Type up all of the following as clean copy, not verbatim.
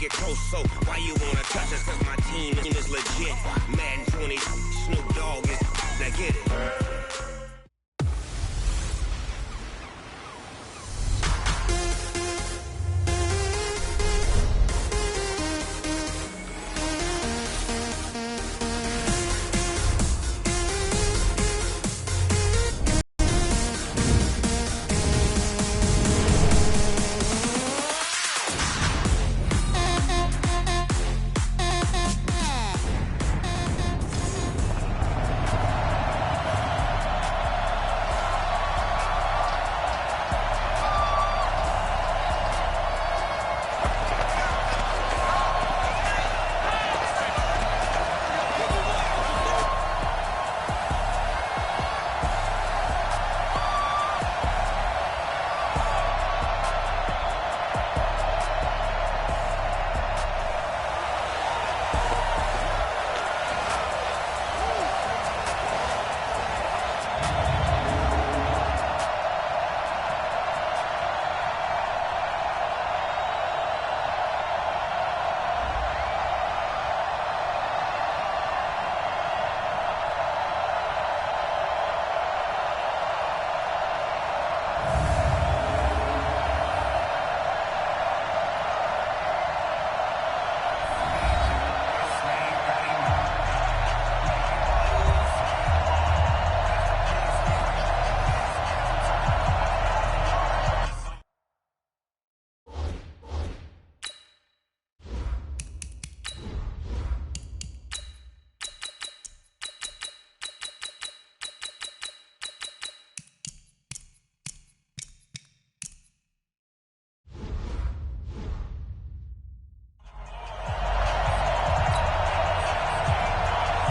get close, so why you wanna touch us? Cause my team is legit. Madden 20, Snoop Dogg is, now get it.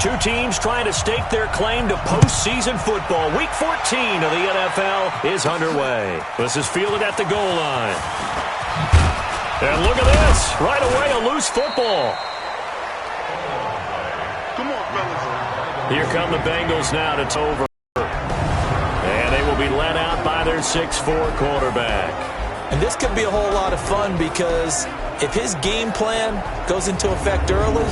Two teams trying to stake their claim to postseason football. Week 14 of the NFL is underway. This is fielded at the goal line. And look at this. Right away, a loose football. Come on, fellas. Here come the Bengals now to over. And they will be led out by their 6'4" quarterback. And this could be a whole lot of fun because if his game plan goes into effect early,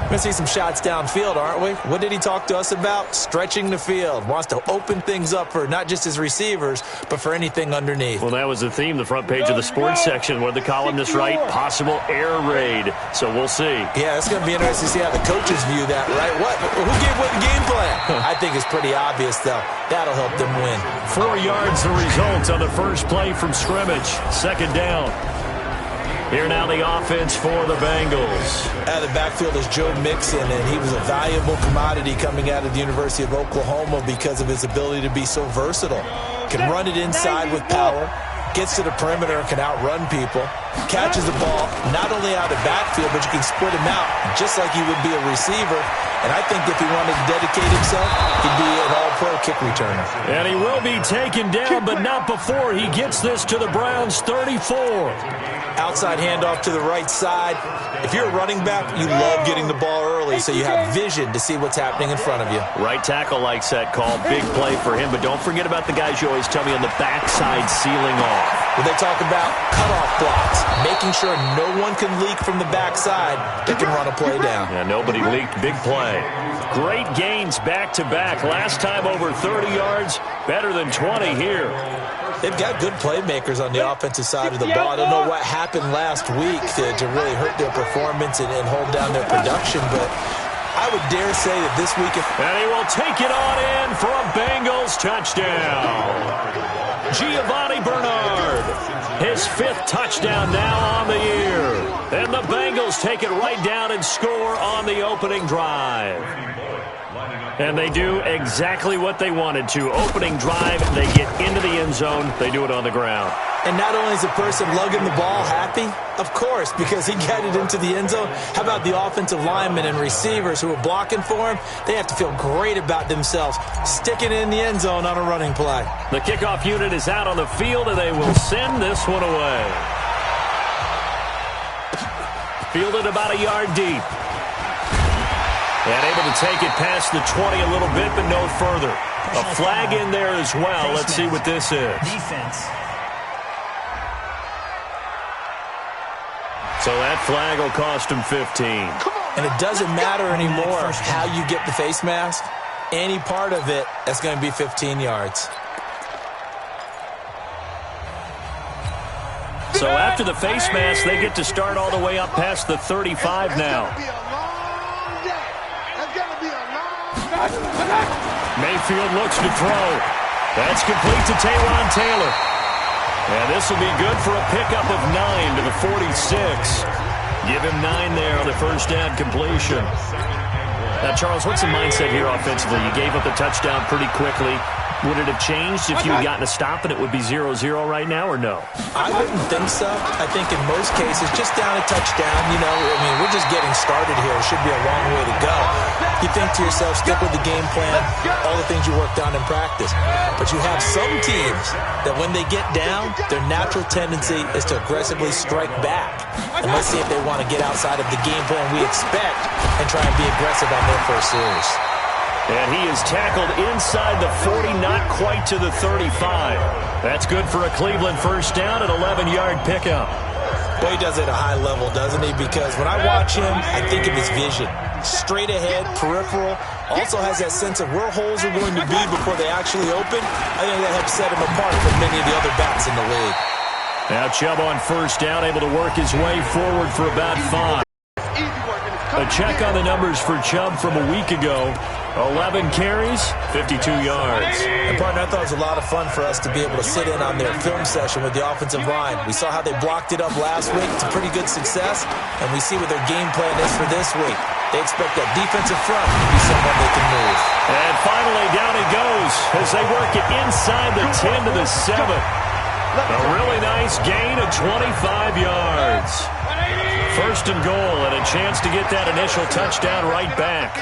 we're going to see some shots downfield, aren't we? What did he talk to us about? Stretching the field. Wants to open things up for not just his receivers, but for anything underneath. Well, that was the theme, the front page of the sports section, where the columnists write possible air raid. So we'll see. Yeah, it's going to be interesting to see how the coaches view that, right? Who gave what game plan? I think it's pretty obvious, though. That'll help them win. 4 yards the result on the first play from scrimmage. Second down. Here now the offense for the Bengals. Out of the backfield is Joe Mixon, and he was a valuable commodity coming out of the University of Oklahoma because of his ability to be so versatile. Can run it inside with power, gets to the perimeter and can outrun people, catches the ball not only out of the backfield, but you can split him out just like he would be a receiver. And I think if he wanted to dedicate himself, he'd be an all-pro kick returner. And he will be taken down, but not before he gets this to the Browns' 34. Outside handoff to the right side. If you're a running back, you love getting the ball early so you have vision to see what's happening in front of you. Right tackle likes that call. Big play for him, but don't forget about the guys you always tell me on the backside sealing off. When they talk about cutoff blocks, making sure no one can leak from the backside that can run a play down. Yeah, nobody leaked. Big play. Great gains back-to-back. Last time over 30 yards, better than 20 here. They've got good playmakers on the offensive side of the ball. I don't know what happened last week to really hurt their performance and hold down their production, but I would dare say that this week... And he will take it on in for a Bengals touchdown. Giovanni Bernard, his 5th touchdown now on the year. And the Bengals take it right down and score on the opening drive. And they do exactly what they wanted to. Opening drive, they get into the end zone. They do it on the ground. And not only is the person lugging the ball happy, of course, because he got it into the end zone. How about the offensive linemen and receivers who are blocking for him? They have to feel great about themselves, sticking it in the end zone on a running play. The kickoff unit is out on the field, and they will send this one away. Fielded about a yard deep. And able to take it past the 20 a little bit, but no further. A flag in there as well. Let's see what this is. Defense. So that flag will cost him 15. And it doesn't matter anymore how you get the face mask. Any part of it, that's going to be 15 yards. So after the face mask, they get to start all the way up past the 35 now. Mayfield looks to throw. That's complete to Taywan Taylor. And this will be good for a pickup of 9 to the 46. Give him 9 there on the first down completion. Now, Charles, what's the mindset here offensively? You gave up the touchdown pretty quickly. Would it have changed if you had gotten a stop and it would be 0-0 right now, or no? I wouldn't think so. I think in most cases, just down a touchdown, we're just getting started here. It should be a long way to go. You think to yourself, stick with the game plan, all the things you worked on in practice. But you have some teams that when they get down, their natural tendency is to aggressively strike back. And let's see if they want to get outside of the game plan we expect and try and be aggressive on their first series. And he is tackled inside the 40, not quite to the 35. That's good for a Cleveland first down, an 11-yard pickup. Boy, he does it at a high level, doesn't he? Because when I watch him, I think of his vision. Straight ahead, peripheral. Also has that sense of where holes are going to be before they actually open. I think that helps set him apart from many of the other backs in the league. Now Chubb on first down, able to work his way forward for about 5. A check on the numbers for Chubb from a week ago. 11 carries, 52 yards. And, partner, I thought it was a lot of fun for us to be able to sit in on their film session with the offensive line. We saw how they blocked it up last week to pretty good success, and we see what their game plan is for this week. They expect that defensive front to be someone they can move. And finally, down he goes as they work it inside the 10 to the 7. A really nice gain of 25 yards. First and goal, and a chance to get that initial touchdown right back.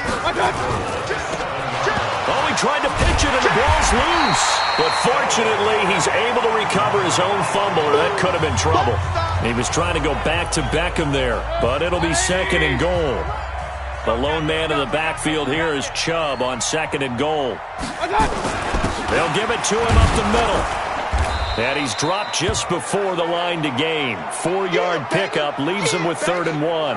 Oh, he tried to pitch it, and the ball's loose. But fortunately, he's able to recover his own fumble, or that could have been trouble. He was trying to go back to Beckham there, but it'll be second and goal. The lone man in the backfield here is Chubb on second and goal. They'll give it to him up the middle. And he's dropped just before the line to gain. 4-yard pickup leaves him with 3rd and 1.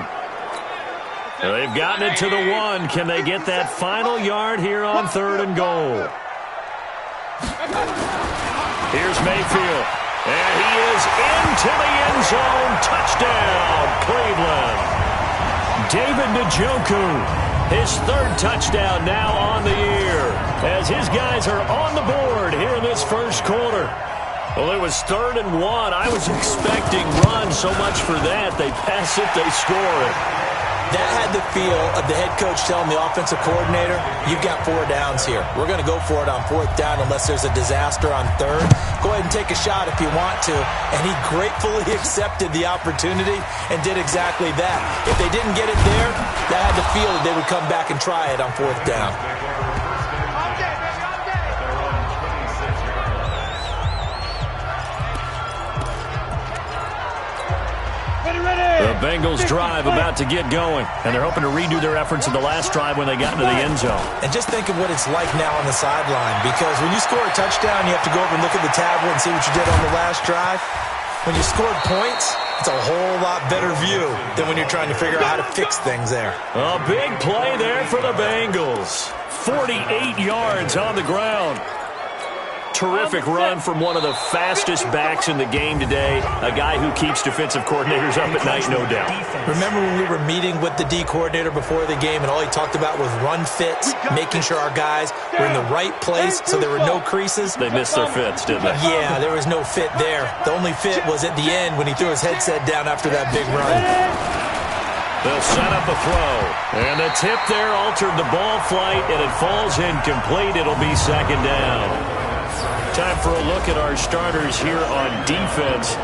They've gotten it to the 1. Can they get that final yard here on 3rd and goal? Here's Mayfield. And he is into the end zone. Touchdown, Cleveland. David Njoku, his 3rd touchdown now on the year, as his guys are on the board here in this first quarter. Well, it was 3rd and 1. I was expecting run, so much for that. They pass it, they score it. That had the feel of the head coach telling the offensive coordinator, you've got 4 downs here. We're going to go for it on 4th down unless there's a disaster on 3rd. Go ahead and take a shot if you want to. And he gratefully accepted the opportunity and did exactly that. If they didn't get it there, that had the feel that they would come back and try it on 4th down. The Bengals drive about to get going, and they're hoping to redo their efforts in the last drive when they got into the end zone. And just think of what it's like now on the sideline, because when you score a touchdown, you have to go over and look at the tablet and see what you did on the last drive. When you scored points, it's a whole lot better view than when you're trying to figure out how to fix things there. A big play there for the Bengals. 48 yards on the ground. Terrific run from one of the fastest backs in the game today, a guy who keeps defensive coordinators up at night, no doubt. Remember when we were meeting with the D coordinator before the game and all he talked about was run fits, making sure our guys were in the right place so there were no creases? They missed their fits, didn't they? Yeah, there was no fit there. The only fit was at the end when he threw his headset down after that big run. They'll set up a throw. And the tip there altered the ball flight, and it falls incomplete. It'll be second down. Time for a look at our starters here on defense.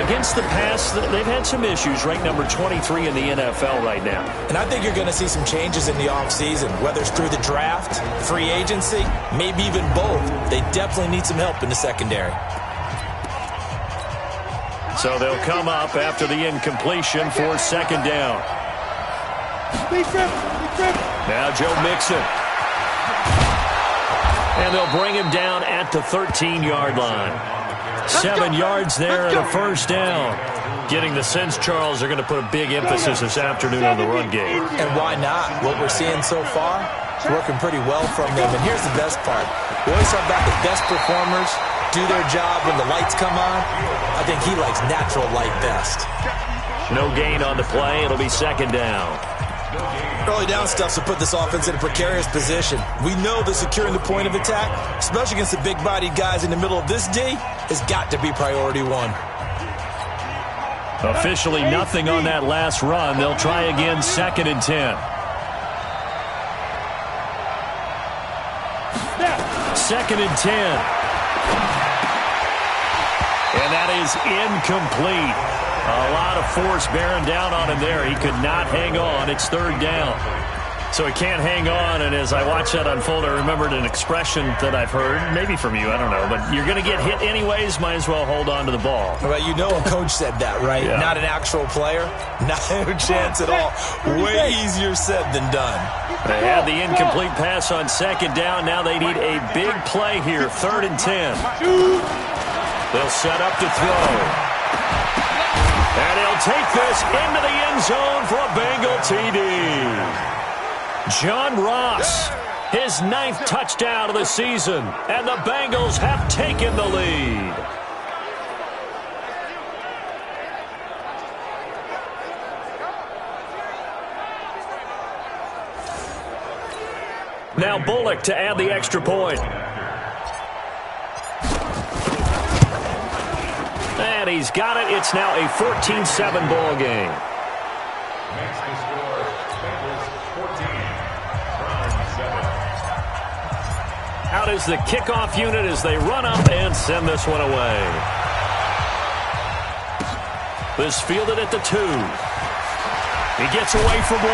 Against the pass, they've had some issues, ranked number 23 in the NFL right now. And I think you're going to see some changes in the offseason, whether it's through the draft, free agency, maybe even both. They definitely need some help in the secondary. So they'll come up after the incompletion for second down. Now Joe Mixon. And they'll bring him down at the 13-yard line. 7 yards there and a first down. Getting the sense, Charles, they're going to put a big emphasis this afternoon on the run game. And why not? What we're seeing so far is working pretty well from them. And here's the best part. We always talk about the best performers do their job when the lights come on. I think he likes natural light best. No gain on the play. It'll be second down. Early down stuff to put this offense in a precarious position. We know that securing the point of attack, especially against the big-bodied guys in the middle of this D, has got to be priority one. Officially nothing on that last run. They'll try again, 2nd and 10. 2nd and 10. And that is incomplete. A lot of force bearing down on him there. He could not hang on. It's 3rd down. So he can't hang on, and as I watch that unfold, I remembered an expression that I've heard, maybe from you, I don't know, but you're going to get hit anyways, might as well hold on to the ball. Well, you know a coach said that, right? Yeah. Not an actual player. Not a chance at all. Way easier said than done. They had the incomplete pass on 2nd down. Now they need a big play here, 3rd and 10. They'll set up to throw. And he'll take this into the end zone for a Bengal TD. John Ross, his 9th touchdown of the season, and the Bengals have taken the lead. Now Bullock to add the extra point. And he's got it. It's now a 14-7 ball game. Out is the kickoff unit as they run up and send this one away. This fielded at the 2. He gets away from 1.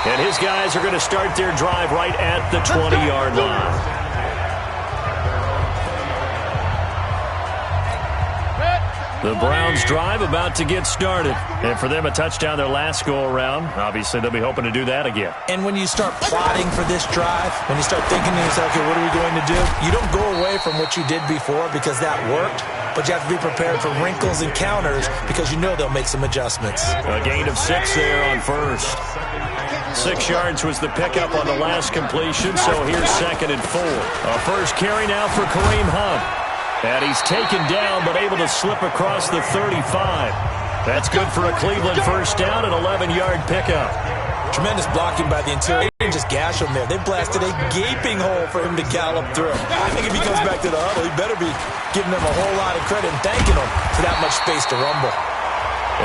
And his guys are going to start their drive right at the 20-yard line. The Browns' drive about to get started. And for them, a touchdown their last go-around. Obviously, they'll be hoping to do that again. And when you start plotting for this drive, when you start thinking to yourself, okay, what are we going to do? You don't go away from what you did before because that worked, but you have to be prepared for wrinkles and counters because you know they'll make some adjustments. A gain of 6 there on first. 6 yards was the pickup on the last completion, so here's 2nd and 4. A first carry now for Kareem Hunt. And he's taken down, but able to slip across the 35. That's good for a Cleveland first down, an 11-yard pickup. Tremendous blocking by the interior. They didn't just gash him there. They blasted a gaping hole for him to gallop through. I think if he comes back to the huddle, he better be giving them a whole lot of credit and thanking them for that much space to rumble.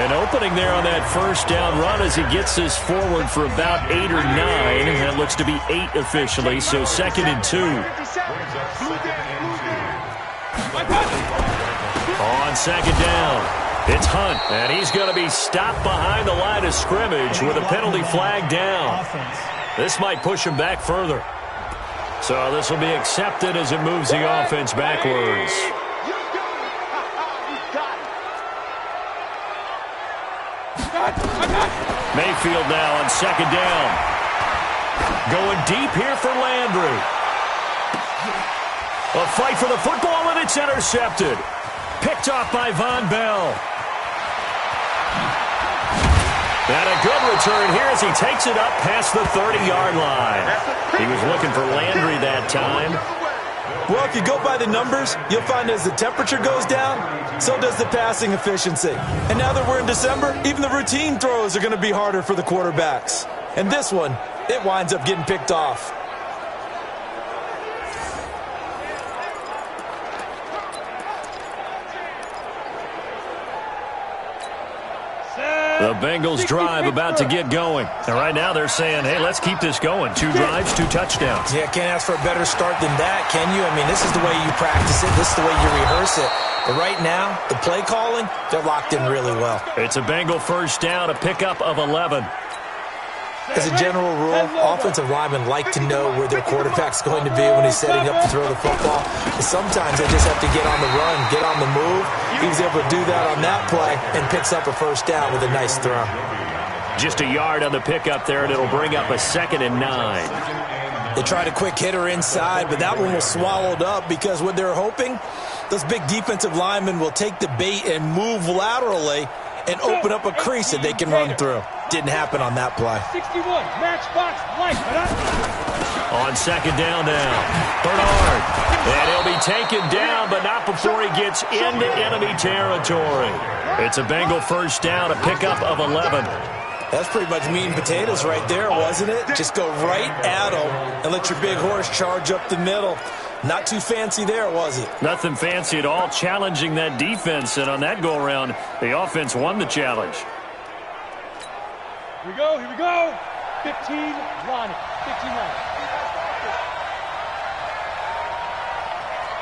An opening there on that first down run as he gets this forward for about 8 or 9. That looks to be 8 officially, so 2nd and 2. On 2nd down, it's Hunt, and he's going to be stopped behind the line of scrimmage with a penalty flag down. This might push him back further. So this will be accepted as it moves the offense backwards. Mayfield now on 2nd down. Going deep here for Landry. A fight for the football, and it's intercepted. Picked off by Von Bell. And a good return here as he takes it up past the 30-yard line. He was looking for Landry that time. Well, if you go by the numbers, you'll find as the temperature goes down, so does the passing efficiency. And now that we're in December, even the routine throws are going to be harder for the quarterbacks. And this one, it winds up getting picked off. The Bengals drive about to get going. And right now they're saying, hey, let's keep this going. 2 drives, 2 touchdowns. Yeah, can't ask for a better start than that, can you? I mean, this is the way you practice it. This is the way you rehearse it. But right now, the play calling, they're locked in really well. It's a Bengal first down, a pickup of 11. As a general rule, offensive linemen like to know where their quarterback's going to be when he's setting up to throw the football. But sometimes they just have to get on the run, get on the move. He was able to do that on that play and picks up a first down with a nice throw. Just a yard on the pickup there, and it'll bring up a 2nd and 9. They tried a quick hitter inside, but that one was swallowed up because what they're hoping, those big defensive linemen will take the bait and move laterally and open up a crease that they can run through. Didn't happen on that play. 61, matchbox, light. On second down now, Bernard. And he'll be taken down, but not before he gets into enemy territory. It's a Bengal first down, a pickup of 11. That's pretty much meat and potatoes right there, wasn't it? Just go right at them and let your big horse charge up the middle. Not too fancy there, was it? Nothing fancy at all, challenging that defense. And on that go-around, the offense won the challenge. Here we go, here we go. 15, line, 15 line.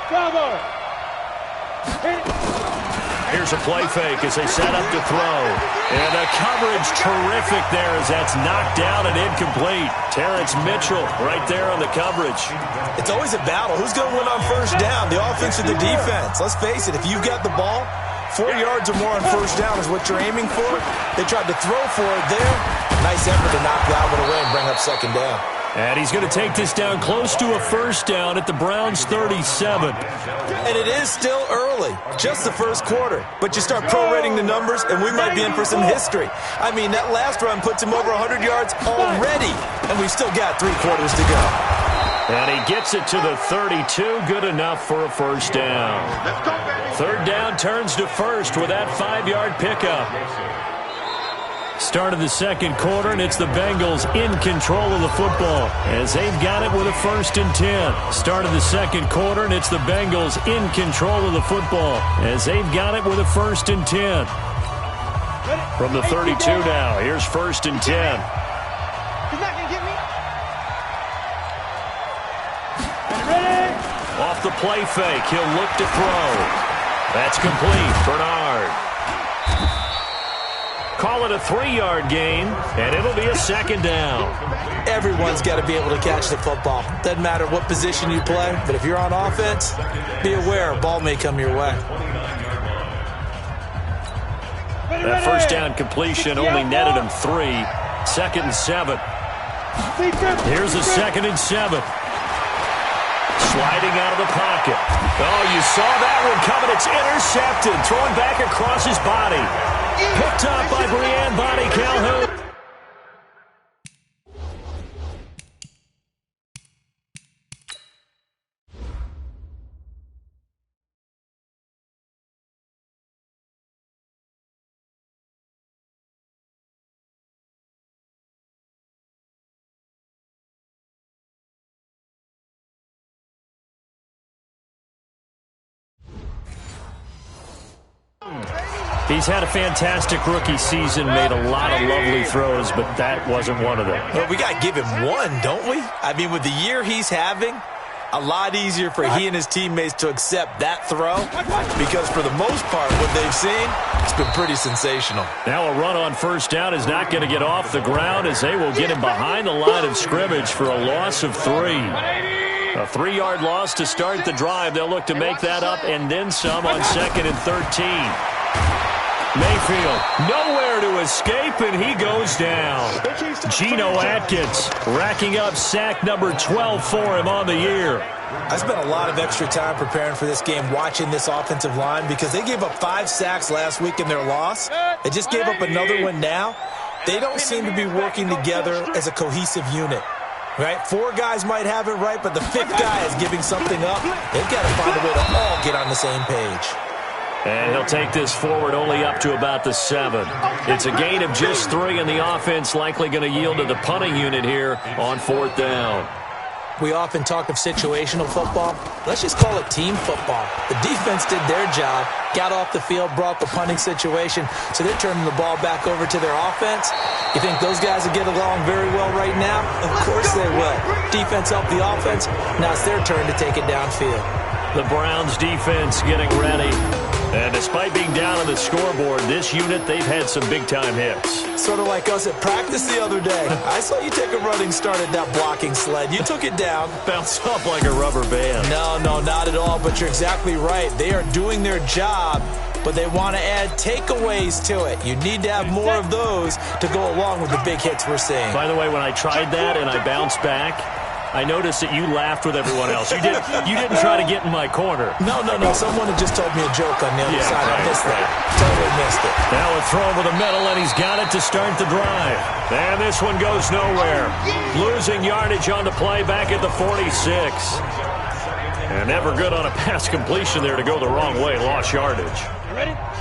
Bravo. Here's a play fake as they set up to throw. And the coverage terrific there as that's knocked down and incomplete. Terrence Mitchell right there on the coverage. It's always a battle. Who's going to win on first down, the offense or the defense? Let's face it, if you've got the ball, 4 yards or more on first down is what you're aiming for. They tried to throw for it there. Nice effort to knock that one away and bring up second down. And he's going to take this down close to a first down at the Browns' 37. And it is still early, just the first quarter. But you start prorating the numbers, and we might be in for some history. I mean, that last run puts him over 100 yards already, and we've still got 3 quarters to go. And he gets it to the 32, good enough for a first down. Third down turns to first with that 5-yard pickup. Start of the second quarter, and it's the Bengals in control of the football as they've got it with a 1st and 10. Start of the second quarter, and it's the Bengals in control of the football as they've got it with a 1st and 10. From the 32 now, here's 1st and 10. He's not going to get me. Off the play fake, he'll look to throw. That's complete. Bernard. Call it a 3-yard gain, and it'll be a second down. Everyone's got to be able to catch the football. Doesn't matter what position you play, but if you're on offense, be aware a ball may come your way. That first down completion only netted him 3. 2nd and 7. Here's a 2nd and 7. Sliding out of the pocket. Oh, you saw that one coming. It's intercepted. Thrown back across his body. Picked up by Brianne Bonnie Calhoun. He's had a fantastic rookie season, made a lot of lovely throws, but that wasn't one of them. Well, we got to give him one, don't we? I mean, with the year he's having, a lot easier for he and his teammates to accept that throw because for the most part, what they've seen, it's been pretty sensational. Now a run on first down is not going to get off the ground as they will get him behind the line of scrimmage for a loss of 3. A 3-yard loss to start the drive. They'll look to make that up and then some on 2nd and 13. Mayfield, nowhere to escape, and he goes down. Geno Atkins racking up sack number 12 for him on the year. I spent a lot of extra time preparing for this game watching this offensive line because they gave up 5 sacks last week in their loss. They just gave up another one now. They don't seem to be working together as a cohesive unit. Right? 4 guys might have it right, but the 5th guy is giving something up. They've got to find a way to all get on the same page. And he'll take this forward only up to about the 7. It's a gain of just 3, and the offense likely going to yield to the punting unit here on 4th down. We often talk of situational football. Let's just call it team football. The defense did their job, got off the field, brought the punting situation, so they're turning the ball back over to their offense. You think those guys will get along very well right now? Of course they will. Defense helped the offense. Now it's their turn to take it downfield. The Browns defense getting ready. And despite being down on the scoreboard, this unit, they've had some big-time hits. Sort of like us at practice the other day. I saw you take a running start at that blocking sled. You took it down. Bounced off like a rubber band. No, not at all, but you're exactly right. They are doing their job, but they want to add takeaways to it. You need to have more of those to go along with the big hits we're seeing. By the way, when I tried that and I bounced back, I noticed that you laughed with everyone else. You didn't try to get in my corner. No. Someone had just told me a joke on the other side. I missed that. Totally missed it. Now a throw over the middle, and he's got it to start the drive. And this one goes nowhere. Losing yardage on the play back at the 46. And never good on a pass completion there to go the wrong way. Lost yardage.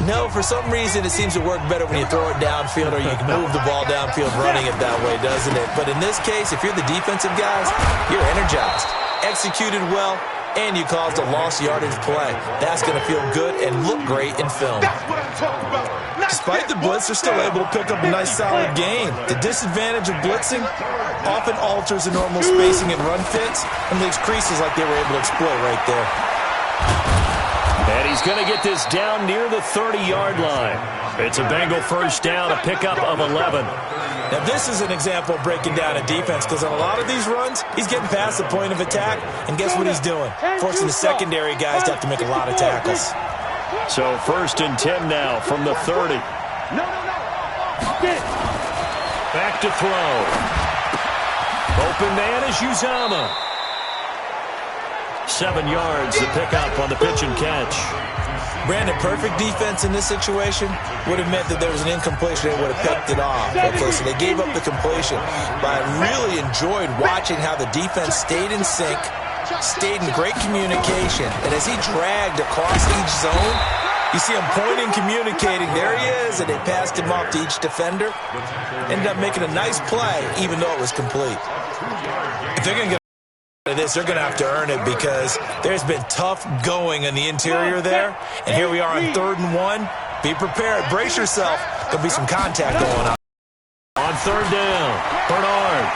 No, for some reason it seems to work better when you throw it downfield or you can move the ball downfield running it that way, doesn't it? But in this case, if you're the defensive guys, you're energized, executed well, and you caused a lost yardage play. That's going to feel good and look great in film. Despite the blitz, they're still able to pick up a nice solid gain. The disadvantage of blitzing often alters the normal spacing and run fits and leaves creases like they were able to exploit right there. And he's going to get this down near the 30-yard line. It's a Bengal first down, a pickup of 11. Now, this is an example of breaking down a defense because on a lot of these runs, he's getting past the point of attack, and guess what he's doing? Forcing the secondary guys to have to make a lot of tackles. So first and 10 now from the 30. Back to throw. Open man is Uzama. 7 yards, the pickup on the pitch and catch. Brandon, perfect defense in this situation would have meant that there was an incompletion. They would have picked it off. Okay, so they gave up the completion. But I really enjoyed watching how the defense stayed in sync, stayed in great communication. And as he dragged across each zone, you see him pointing, communicating. There he is, and they passed him off to each defender. Ended up making a nice play, even though it was complete. If they're going to get they're going to have to earn it because there's been tough going in the interior there. And here we are on 3rd and 1. Be prepared. Brace yourself. There'll be some contact going on. On 3rd down, Bernard.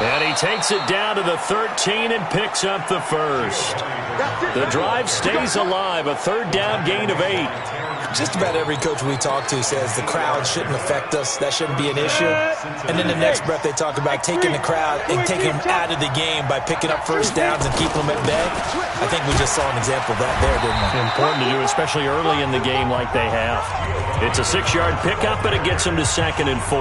And he takes it down to the 13 and picks up the first. The drive stays alive. A 3rd down gain of 8. Just about every coach we talk to says the crowd shouldn't affect us. That shouldn't be an issue. And then the next breath they talk about taking the crowd and taking them out of the game by picking up first downs and keeping them at bay. I think we just saw an example of that there, didn't we? Important to do, especially early in the game like they have. It's a 6-yard pickup, and it gets them to 2nd and 4.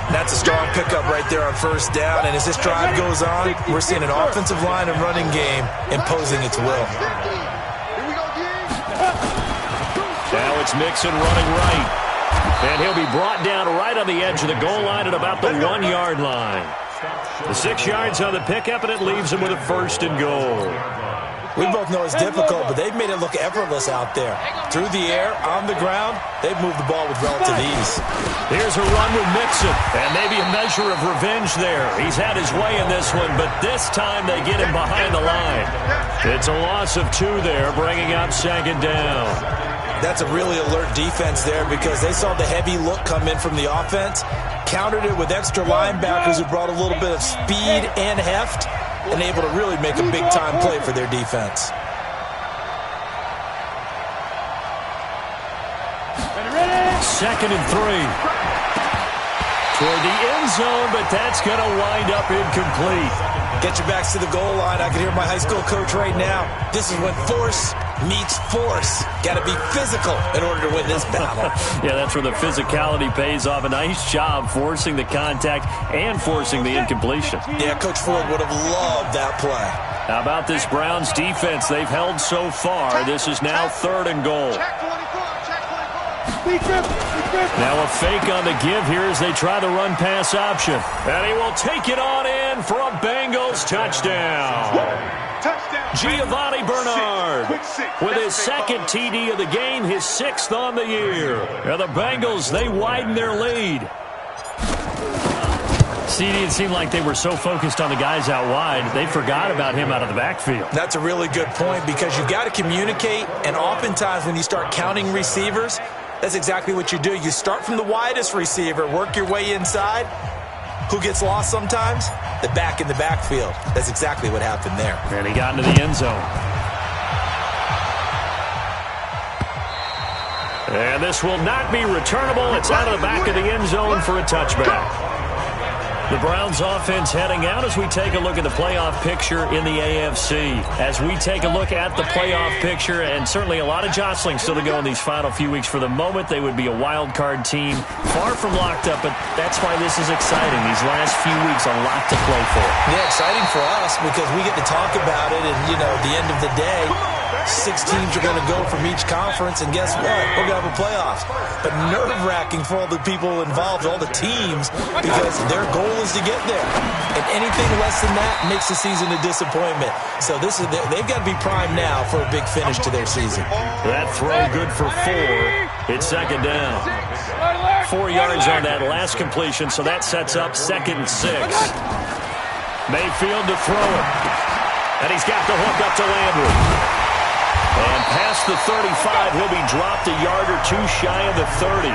That's a strong pickup right there on first down. And as this drive goes on, we're seeing an offensive line and running game imposing its will. Now it's Mixon running right. And he'll be brought down right on the edge of the goal line at about the 1-yard line. The 6 yards on the pickup, and it leaves him with a 1st and goal. We both know it's difficult, but they've made it look effortless out there. Through the air, on the ground, they've moved the ball with relative ease. Here's a run with Mixon, and maybe a measure of revenge there. He's had his way in this one, but this time they get him behind the line. It's a loss of 2 there, bringing up 2nd down. That's a really alert defense there because they saw the heavy look come in from the offense, countered it with extra linebackers who brought a little bit of speed and heft, and able to really make a big-time play for their defense. Second and 3. Toward the end zone, but that's going to wind up incomplete. Get your backs to the goal line. I can hear my high school coach right now. This is when force meets force. Got to be physical in order to win this battle. Yeah, that's where the physicality pays off. A nice job forcing the contact and forcing the incompletion. Yeah, Coach Ford would have loved that play. How about this Browns defense? They've held so far. This is now 3rd and goal. Now a fake on the give here as they try the run-pass option. And he will take it on in for a Bengals touchdown. Giovanni Bernard with his 2nd TD of the game, his 6th on the year. And the Bengals, they widen their lead. CD, it seemed like they were so focused on the guys out wide, they forgot about him out of the backfield. That's a really good point because you've got to communicate, and oftentimes when you start counting receivers, that's exactly what you do. You start from the widest receiver, work your way inside. Who gets lost sometimes? The back in the backfield. That's exactly what happened there. And he got into the end zone. And this will not be returnable. It's out of the back of the end zone for a touchback. The Browns offense heading out as we take a look at the playoff picture in the AFC. As we take a look at the playoff picture, and certainly a lot of jostling still to go in these final few weeks. For the moment, they would be a wild card team, far from locked up, but that's why this is exciting. These last few weeks, a lot to play for. Yeah, exciting for us because we get to talk about it, and, you know, at the end of the day, 6 teams are going to go from each conference, and guess what? We're going to have a playoff. But nerve-wracking for all the people involved, all the teams, because their goal is to get there. And anything less than that makes the season a disappointment. So they've got to be primed now for a big finish to their season. That throw good for 4. It's second down. 4 yards on that last completion, so that sets up 2nd and 6. Mayfield to throw it. And he's got the hook up to Landry. And past the 35, he'll be dropped a yard or 2 shy of the 30.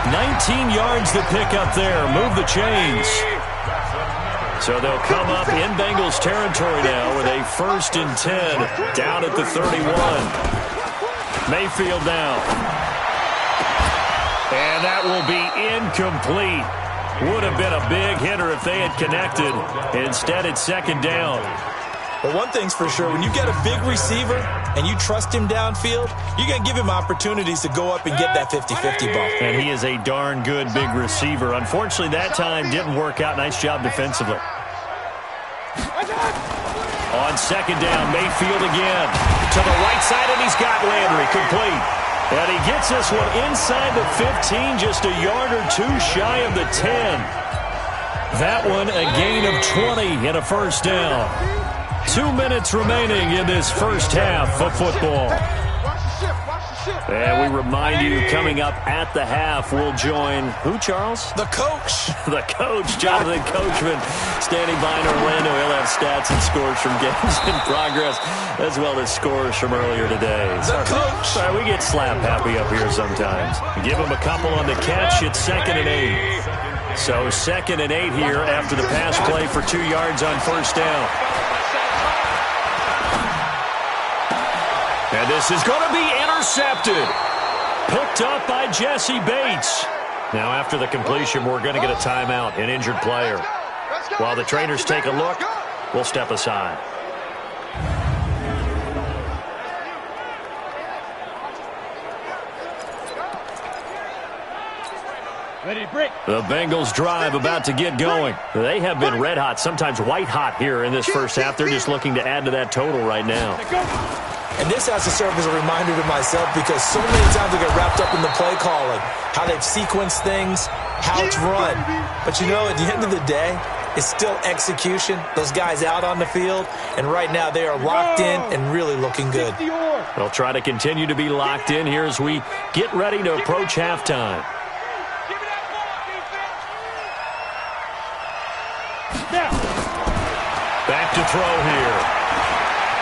19 yards to pick up there. Move the chains. So they'll come up in Bengals territory now with a 1st and 10 down at the 31. Mayfield now. And that will be incomplete. Would have been a big hitter if they had connected. Instead, it's 2nd down. But one thing's for sure, when you get a big receiver and you trust him downfield, you're going to give him opportunities to go up and get that 50-50 ball. And he is a darn good big receiver. Unfortunately, that time didn't work out. Nice job defensively. On 2nd down, Mayfield again. To the right side, and he's got Landry complete. And he gets this one inside the 15, just a yard or 2 shy of the 10. That one a gain of 20 and a 1st down. 2 minutes remaining in this first half of football. And we remind you, coming up at the half, we'll join who, Charles? The coach. The coach, Jonathan Coachman, standing by in Orlando. He'll have stats and scores from games in progress, as well as scores from earlier today. The coach. Sorry, we get slap happy up here sometimes. Give him a couple on the catch. It's 2nd and 8. So 2nd and 8 here after the pass play for 2 yards on 1st down. And this is going to be intercepted. Picked up by Jesse Bates. Now after the completion, we're going to get a timeout, an injured player. While the trainers take a look, we'll step aside. Ready to break. The Bengals drive about to get going. They have been red hot, sometimes white hot here in this first half. They're just looking to add to that total right now. And this has to serve as a reminder to myself because so many times I get wrapped up in the play calling, how they've sequenced things, how it's run. But, you know, at the end of the day, it's still execution. Those guys out on the field, and right now they are locked in and really looking good. They'll try to continue to be locked in here as we get ready to approach halftime. Back to throw here.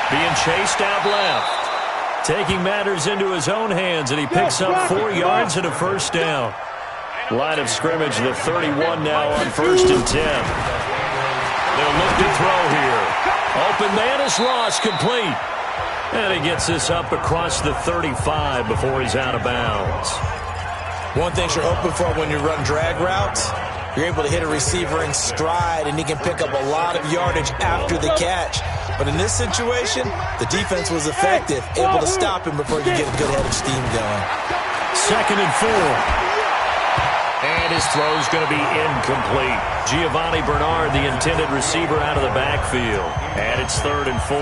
Being chased out left. Taking matters into his own hands, and he picks up 4 yards and a 1st down. Line of scrimmage, the 31 now on 1st and 10. They'll look to throw here. Open man is Ross, complete. And he gets this up across the 35 before he's out of bounds. One thing you're hoping for when you run drag routes, you're able to hit a receiver in stride, and he can pick up a lot of yardage after the catch. But in this situation, the defense was effective, able to stop him before you get a good head of steam going. 2nd and 4. And his throw's going to be incomplete. Giovanni Bernard, the intended receiver, out of the backfield. And it's 3rd and 4.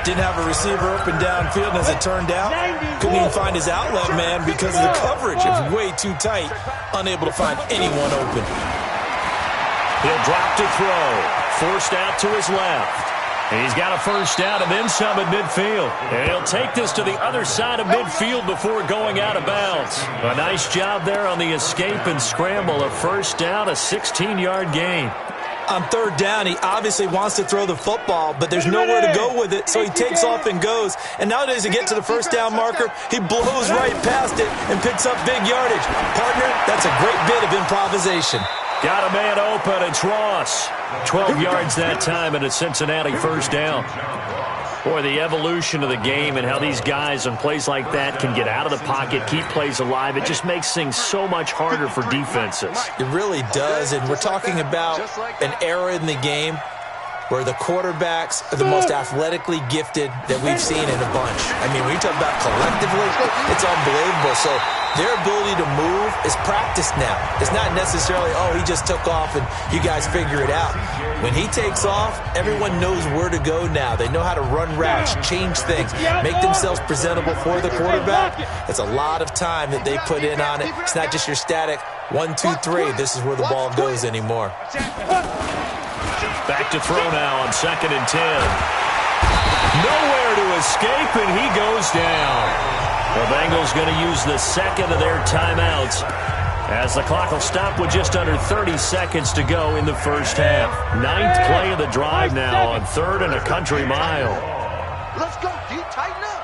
Didn't have a receiver open downfield, and as it turned out, couldn't even find his outlet man because of the coverage. It was way too tight, unable to find anyone open. He'll drop to throw. Forced out to his left. And he's got a 1st down and then some at midfield. And he'll take this to the other side of midfield before going out of bounds. A nice job there on the escape and scramble. A 1st down, a 16-yard gain. On 3rd down, he obviously wants to throw the football, but there's nowhere to go with it, so he takes off and goes. And nowadays, to get to the 1st down marker, he blows right past it and picks up big yardage. Partner, that's a great bit of improvisation. Got a man open. It's Ross. 12 yards that time, and a Cincinnati 1st down. Boy, the evolution of the game and how these guys on plays like that can get out of the pocket, keep plays alive, it just makes things so much harder for defenses. It really does, and we're talking about an era in the game where the quarterbacks are the most athletically gifted that we've seen in a bunch. I mean, when you talk about collectively, it's unbelievable. So their ability to move is practiced now. It's not necessarily, oh, he just took off and you guys figure it out. When he takes off, everyone knows where to go now. They know how to run routes, change things, make themselves presentable for the quarterback. That's a lot of time that they put in on it. It's not just your static 1, 2, 3. This is where the ball goes anymore. Back to throw now on 2nd and 10. Nowhere to escape, and he goes down. The Bengals going to use the second of their timeouts as the clock will stop with just under 30 seconds to go in the first half. 9th play of the drive now on 3rd and a country mile. Let's go, D. Tighten up.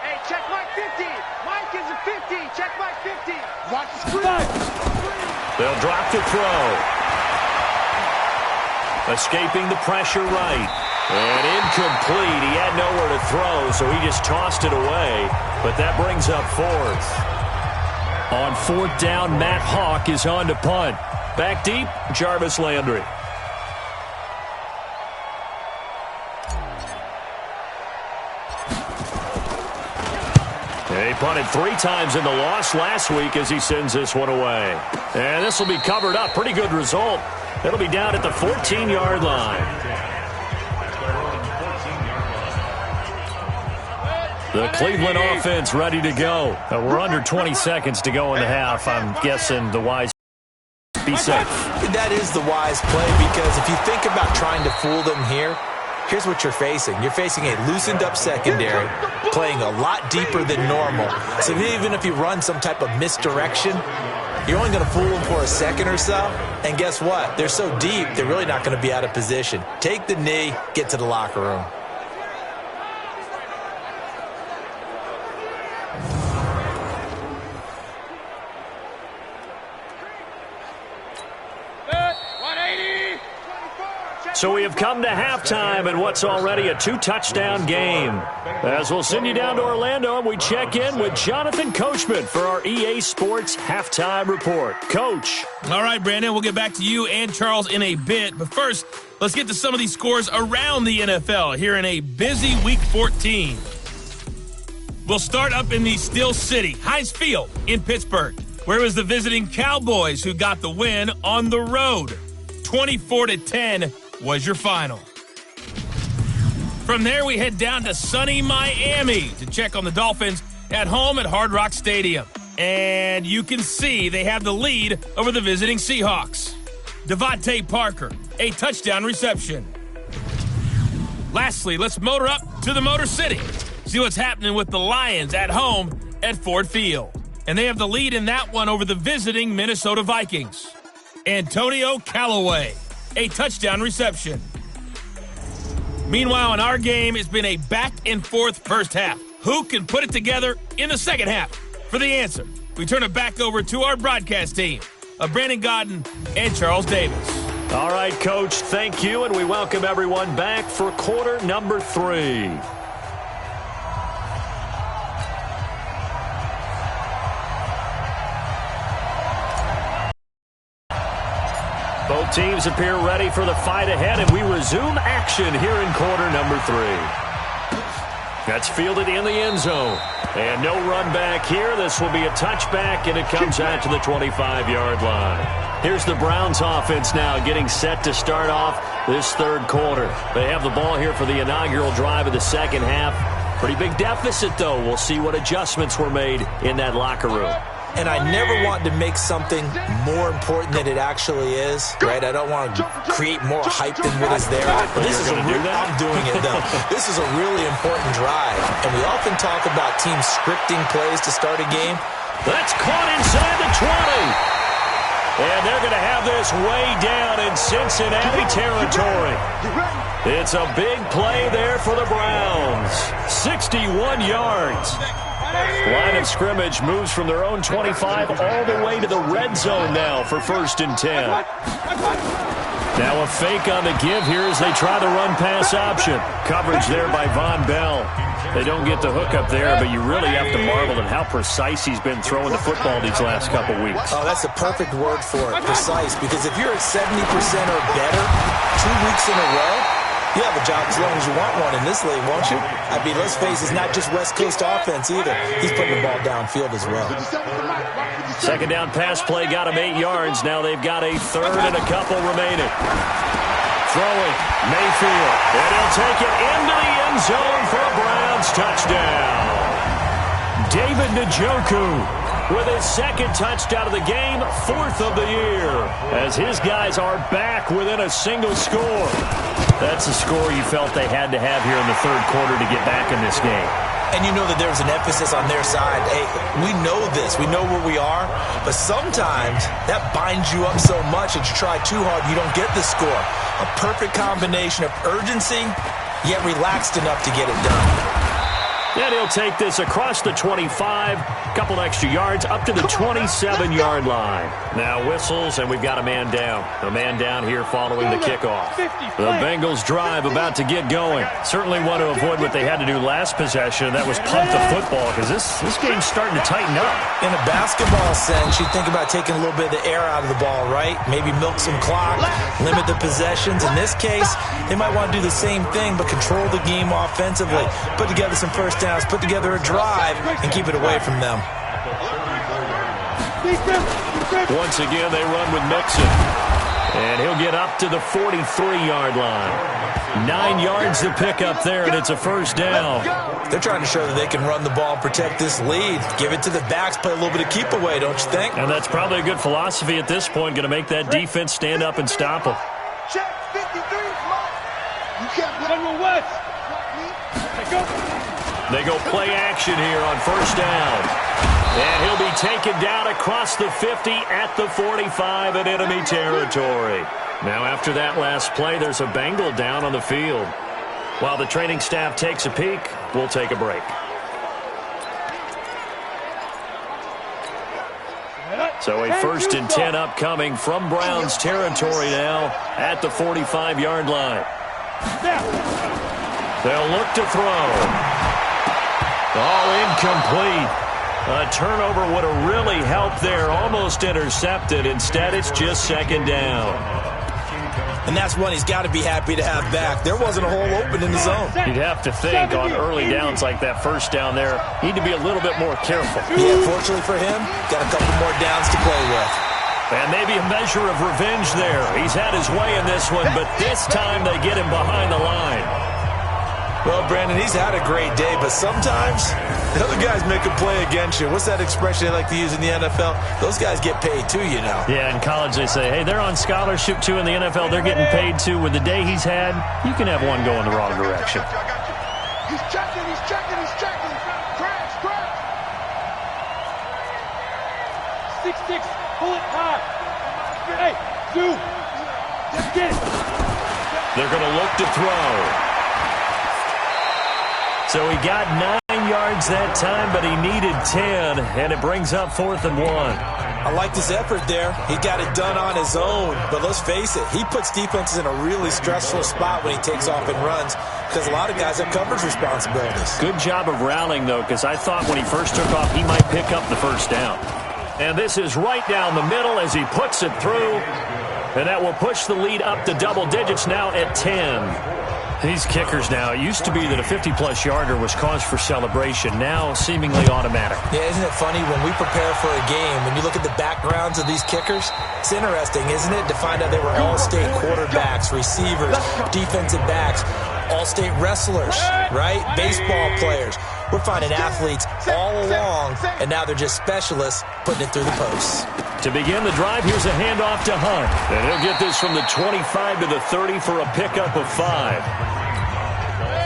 Hey, check Mike 50. Mike is a 50. Check Mike 50. Watch the screen. They'll drop to throw. Escaping the pressure right. And incomplete. He had nowhere to throw, so he just tossed it away. But that brings up 4th. On 4th down, Matt Hawk is on to punt. Back deep, Jarvis Landry. He punted 3 times in the loss last week as he sends this one away. And this will be covered up. Pretty good result. It'll be down at the 14-yard line. The Cleveland offense ready to go. We're under 20 seconds to go in the half. I'm guessing the wise be safe. That is the wise play, because if you think about trying to fool them here, here's what you're facing. You're facing a loosened-up secondary, playing a lot deeper than normal. So even if you run some type of misdirection, you're only going to fool them for a second or so. And guess what? They're so deep, they're really not going to be out of position. Take the knee, get to the locker room. So we have come to halftime in what's already a 2-touchdown game. As we'll send you down to Orlando, and we check in with Jonathan Coachman for our EA Sports Halftime Report. Coach. All right, Brandon, we'll get back to you and Charles in a bit. But first, let's get to some of these scores around the NFL here in a busy Week 14. We'll start up in the Steel City, Heinz Field in Pittsburgh, where it was the visiting Cowboys who got the win on the road. 24-10 was your final. From there, we head down to sunny Miami to check on the Dolphins at home at Hard Rock Stadium. And you can see they have the lead over the visiting Seahawks. Devontae Parker, a touchdown reception. Lastly, let's motor up to the Motor City. See what's happening with the Lions at home at Ford Field. And they have the lead in that one over the visiting Minnesota Vikings. Antonio Callaway, a touchdown reception. Meanwhile, in our game, it's been a back-and-forth first half. Who can put it together in the second half? For the answer, we turn it back over to our broadcast team of Brandon Godden and Charles Davis. All right, Coach, thank you, and we welcome everyone back for quarter number 3. Both teams appear ready for the fight ahead, and we resume action here in quarter number 3. That's fielded in the end zone. And no run back here. This will be a touchback, and it comes out to the 25-yard line. Here's the Browns offense now getting set to start off this third quarter. They have the ball here for the inaugural drive of the second half. Pretty big deficit, though. We'll see what adjustments were made in that locker room. And I never want to make something more important than it actually is, right? I don't want to create more hype than what is there. But this is I'm doing it, though. This is a really important drive. And we often talk about teams scripting plays to start a game. That's caught inside the 20. And they're going to have this way down in Cincinnati territory. It's a big play there for the Browns. 61 yards. Line of scrimmage moves from their own 25 all the way to the red zone now for 1st and 10. Now a fake on the give here as they try the run-pass option. Coverage there by Von Bell. They don't get the hook up there, but you really have to marvel at how precise he's been throwing the football these last couple weeks. Oh, that's the perfect word for it, precise, because if you're at 70% or better 2 weeks in a row, you have a job as long as you want one in this league, won't you? I mean, let's face it, it's not just West Coast offense either. He's putting the ball downfield as well. Second down pass play got him 8 yards. Now they've got a third and a couple remaining. Throwing, Mayfield. And he'll take it into the end zone for a Browns touchdown. David Njoku with his second touchdown of the game, 4th of the year, as his guys are back within a single score. That's a score you felt they had to have here in the third quarter to get back in this game. And you know that there's an emphasis on their side. Hey, we know this. We know where we are. But sometimes that binds you up so much that you try too hard, you don't get the score. A perfect combination of urgency, yet relaxed enough to get it done. And he'll take this across the 25, couple extra yards, up to the 27-yard line. Now whistles, and we've got a man down. A man down here following the kickoff. The Bengals drive about to get going. Certainly want to avoid what they had to do last possession, and that was punt the football, because this game's starting to tighten up. In a basketball sense, you think about taking a little bit of the air out of the ball, right? Maybe milk some clock, limit the possessions. In this case, they might want to do the same thing, but control the game offensively. Put together some first downs, put together a drive, and keep it away from them. Once again, they run with Mixon. And he'll get up to the 43-yard line. 9 yards to pick up there, and it's a first down. They're trying to show that they can run the ball and protect this lead. Give it to the backs, play a little bit of keep away, don't you think? And that's probably a good philosophy at this point, going to make that defense stand up and stop them. Check 53, you can't run your West. They go play action here on first down. And he'll be taken down across the 50 at the 45 in enemy territory. Now after that last play, there's a Bengal down on the field. While the training staff takes a peek, we'll take a break. So a 1st and 10 upcoming from Browns territory now at the 45-yard line. They'll look to throw. All incomplete. A turnover would have really helped there. Almost intercepted. Instead, it's just second down. And that's one he's got to be happy to have back. There wasn't a hole open in the zone. You'd have to think on early downs like that first down there, need to be a little bit more careful. Yeah, fortunately for him, got a couple more downs to play with. And maybe a measure of revenge there. He's had his way in this one, but this time they get him behind the line. Well, Brandon, he's had a great day, but sometimes the other guys make a play against you. What's that expression they like to use in the NFL? Those guys get paid too, you know. Yeah, in college they say, hey, they're on scholarship too. In the NFL, they're getting paid too. With the day he's had, you can have one go in the wrong direction. He's checking, he's checking, he's checking. Crash, crash. 6-6, pull it high. Hey, Zoo, let's get it. They're going to look to throw. So he got 9 yards that time, but he needed 10, and it brings up 4th and 1. I like this effort there. He got it done on his own, but let's face it, he puts defenses in a really stressful spot when he takes off and runs because a lot of guys have coverage responsibilities. Good job of rallying, though, because I thought when he first took off, he might pick up the first down. And this is right down the middle as he puts it through, and that will push the lead up to double digits now at 10. These kickers now, it used to be that a 50-plus yarder was cause for celebration. Now, seemingly automatic. Yeah, isn't it funny? When we prepare for a game, when you look at the backgrounds of these kickers, it's interesting, isn't it, to find out they were all-state quarterbacks, receivers, defensive backs, all-state wrestlers, right? Baseball players. We're finding athletes all along, and now they're just specialists putting it through the posts. To begin the drive, here's a handoff to Hunt. And he'll get this from the 25 to the 30 for a pickup of 5.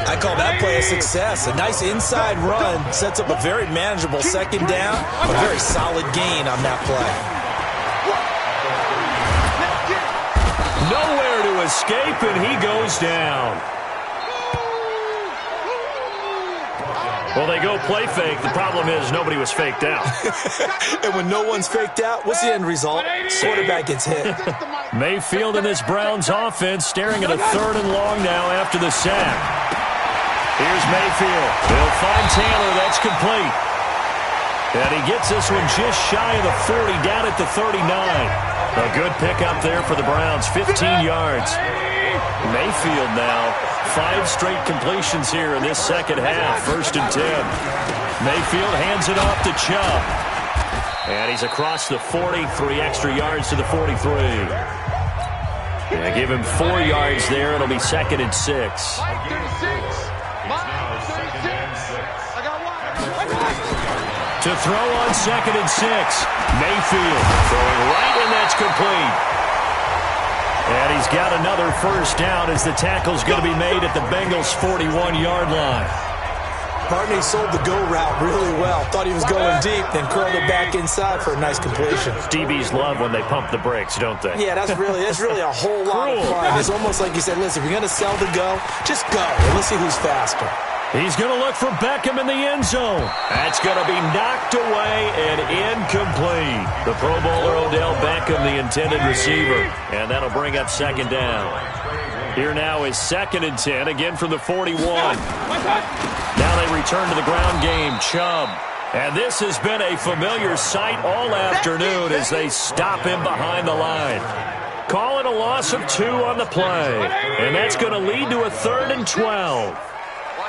I call that play a success. A nice inside run sets up a very manageable second down, a very solid gain on that play. Nowhere to escape, and he goes down. Well, they go play fake. The problem is nobody was faked out. And when no one's faked out, what's the end result? Quarterback gets hit. Mayfield and this Browns offense staring at a 3rd and long now after the sack. Here's Mayfield. He'll find Taylor. That's complete. And he gets this one just shy of the 40, down at the 39. A good pickup there for the Browns, 15 yards. Mayfield now, 5 straight completions here in this second half, 1st and 10. Mayfield hands it off to Chubb. And he's across the 40, 3 extra yards to the 43. Yeah, give him 4 yards there. It'll be 2nd and 6. To throw on 2nd and 6. Mayfield throwing right, and that's complete. And he's got another 1st down as the tackle's going to be made at the Bengals' 41-yard line. Barney sold the go route really well. Thought he was going deep, then curled it back inside for a nice completion. DBs love when they pump the brakes, don't they? Yeah, that's really a whole lot of fun. It's almost like you said, listen, if you're going to sell the go, just go, and let's see who's faster. He's going to look for Beckham in the end zone. That's going to be knocked away and incomplete. The Pro Bowler Odell Beckham, the intended receiver. And that'll bring up 2nd down. Here now is 2nd and 10, again from the 41. Now they return to the ground game. Chubb. And this has been a familiar sight all afternoon as they stop him behind the line. Call it a loss of 2 on the play. And that's going to lead to a 3rd and 12.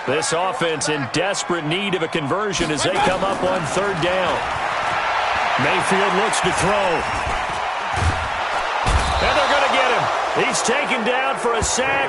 This offense in desperate need of a conversion as they come up on 3rd down. Mayfield looks to throw. And they're going to get him. He's taken down for a sack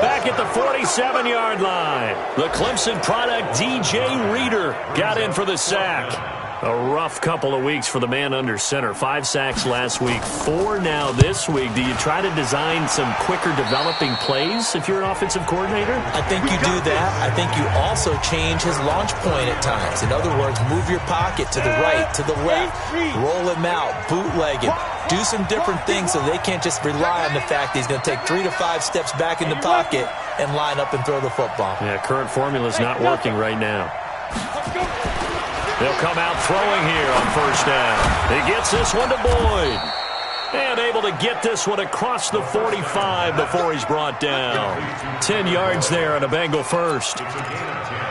back at the 47-yard line. The Clemson product, DJ Reader, got in for the sack. A rough couple of weeks for the man under center. 5 sacks last week, 4 now this week. Do you try to design some quicker developing plays if you're an offensive coordinator? I think you do that. I think you also change his launch point at times. In other words, move your pocket to the right, to the left, roll him out, bootleg him. Do some different things so they can't just rely on the fact that he's going to take 3 to 5 steps back in the pocket and line up and throw the football. Yeah, current formula's not working right now. They'll come out throwing here on 1st down. He gets this one to Boyd. And able to get this one across the 45 before he's brought down. 10 yards there on a Bengal 1st.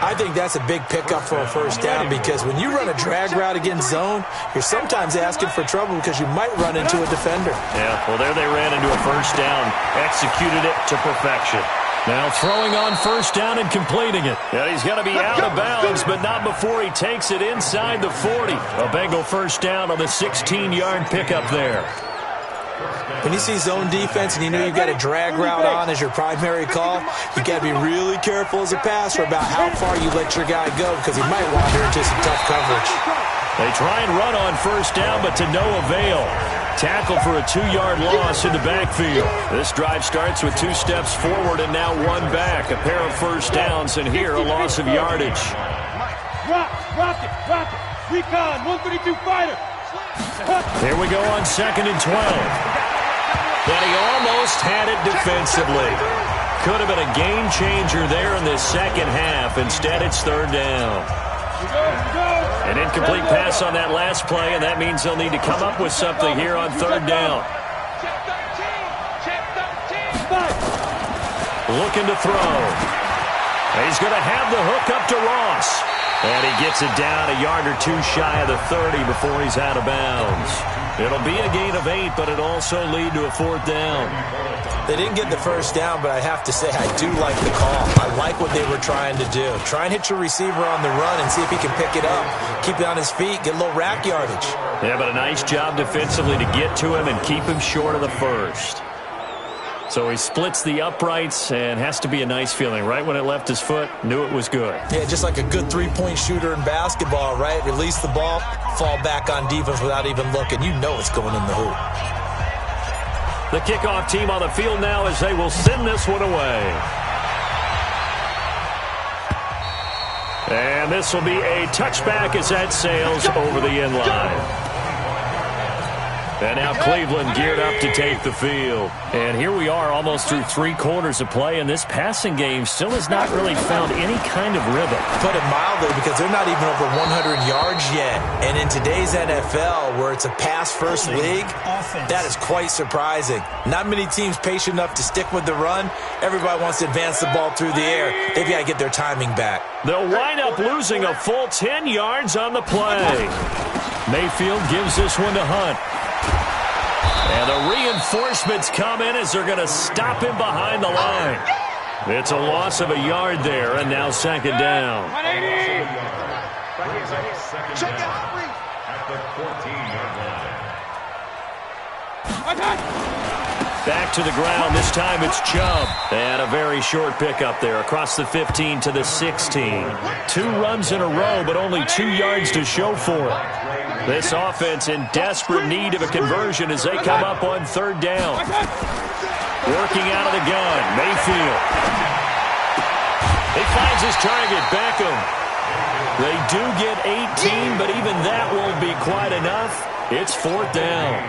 I think that's a big pickup for a 1st down because when you run a drag route against zone, you're sometimes asking for trouble because you might run into a defender. Yeah, well, there they ran into a 1st down. Executed it to perfection. Now throwing on 1st down and completing it. And he's going to be out of bounds, but not before he takes it inside the 40. A Bengal 1st down on the 16-yard pickup there. When you see zone defense and you know you've got a drag route on as your primary call, you got to be really careful as a passer about how far you let your guy go because he might wander into some tough coverage. They try and run on 1st down, but to no avail. Tackle for a 2-yard loss in the backfield. This drive starts with 2 steps forward and now 1 back. A pair of 1st downs, and here a loss of yardage. Rock it. Recon, 132 fighter. Here we go on 2nd and 12. But he almost had it defensively. Could have been a game changer there in this second half. Instead, it's 3rd down. An incomplete pass on that last play, and that means they'll need to come up with something here on 3rd down. Looking to throw. He's going to have the hook up to Ross. And he gets it down a yard or 2 shy of the 30 before he's out of bounds. It'll be a gain of 8, but it'll also lead to a 4th down. They didn't get the 1st down, but I have to say I do like the call. I like what they were trying to do. Try and hit your receiver on the run and see if he can pick it up. Keep it on his feet, get a little rack yardage. Yeah, but a nice job defensively to get to him and keep him short of the 1st. So he splits the uprights and has to be a nice feeling. Right when it left his foot, knew it was good. Yeah, just like a good 3-point shooter in basketball, right? Release the ball, fall back on defense without even looking. You know it's going in the hoop. The kickoff team on the field now as they will send this one away. And this will be a touchback as that sails over the end line. And now Cleveland geared up to take the field. And here we are almost through 3 quarters of play, and this passing game still has not really found any kind of rhythm. Put it mildly, because they're not even over 100 yards yet. And in today's NFL, where it's a pass-first league, that is quite surprising. Not many teams patient enough to stick with the run. Everybody wants to advance the ball through the air. They've got to get their timing back. They'll wind up losing a full 10 yards on the play. Mayfield gives this one to Hunt. And the reinforcements come in as they're going to stop him behind the line. It's a loss of a yard there, and now second down. Check out. At the 14-yard line. Back to the ground. This time it's Chubb. And a very short pickup there across the 15 to the 16. 2 runs in a row, but only 2 yards to show for it. This offense in desperate need of a conversion as they come up on third down. Working out of the gun, Mayfield. He finds his target, Beckham. They do get 18, but even that won't be quite enough. It's fourth down.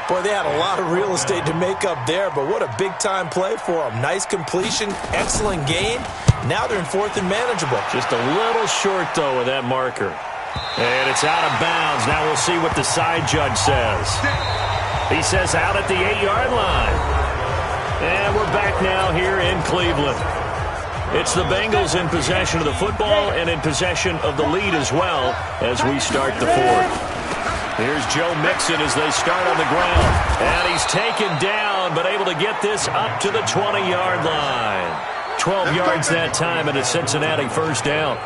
Boy, they had a lot of real estate to make up there, but what a big-time play for them. Nice completion, excellent gain. Now they're in fourth and manageable. Just a little short, though, of that marker. And it's out of bounds. Now we'll see what the side judge says. He says out at the 8-yard line. And we're back now here in Cleveland. It's the Bengals in possession of the football and in possession of the lead as well as we start the fourth. Here's Joe Mixon as they start on the ground. And he's taken down, but able to get this up to the 20-yard line. 12 yards that time and a Cincinnati first down.